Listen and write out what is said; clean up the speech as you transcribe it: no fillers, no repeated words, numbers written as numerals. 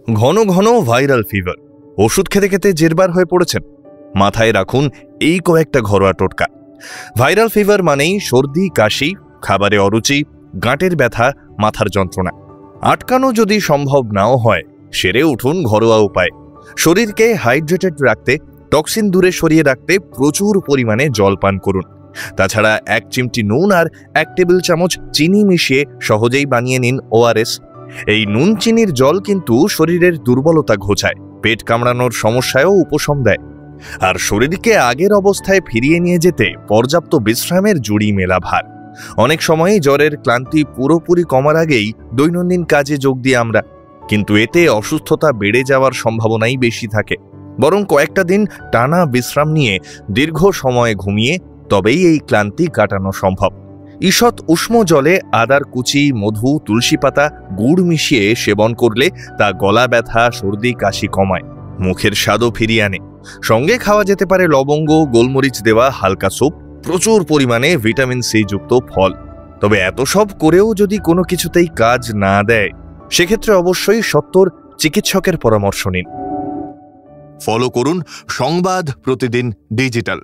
ঘন ঘন viral fever, ওষুধ খেতে খেতে জেরবার হয়ে পড়েছেন? মাথায় রাখুন এই কয়েকটা ঘরোয়া টোটকা। ভাইরাল ফিভার মানেই সর্দি, কাশি, খাবারে অরুচি, গাঁটের ব্যথা, মাথার যন্ত্রণা। আটকানো যদি সম্ভব নাও হয়, সেরে উঠুন ঘরোয়া উপায়। শরীরকে হাইড্রেটেড রাখতে, টক্সিন দূরে সরিয়ে রাখতে প্রচুর পরিমাণে জল পান করুন। তাছাড়া 1 চিমটি নুন আর 1 টেবিল চামচ চিনি মিশিয়ে সহজেই বানিয়ে নিন ওআরএস। এই নুন চিনির জল কিন্তু শরীরের দুর্বলতা ঘোচায়, পেট কামড়ানোর সমস্যায়ও উপশম দেয়। আর শরীরকে আগের অবস্থায় ফিরিয়ে নিয়ে যেতে পর্যাপ্ত বিশ্রামের জুড়ি মেলা ভার। অনেক সময়ই জ্বরের ক্লান্তি পুরোপুরি কমার আগেই দৈনন্দিন কাজে যোগ দিই আমরা, কিন্তু এতে অসুস্থতা বেড়ে যাওয়ার সম্ভাবনাই বেশি থাকে। বরং কয়েকটা দিন টানা বিশ্রাম নিয়ে দীর্ঘ সময় ঘুমিয়ে তবেই এই ক্লান্তি কাটানো সম্ভব। ঈষৎ উষ্ণ জলে আদার কুচি, মধু, তুলসী পাতা, গুড় মিশিয়ে সেবন করলে তা গলা ব্যথা, সর্দি, কাশি কমায়, মুখের স্বাদও ফিরিয়ে আনে। সঙ্গে খাওয়া যেতে পারে লবঙ্গ, গোলমরিচ দেওয়া হালকা স্যুপ, প্রচুর পরিমাণে ভিটামিন সি যুক্ত ফল। তবে এত সব করেও যদি কোনো কিছুতেই কাজ না দেয়, সেক্ষেত্রে অবশ্যই সত্বর চিকিৎসকের পরামর্শ নিন। ফলো করুন সংবাদ প্রতিদিন ডিজিটাল।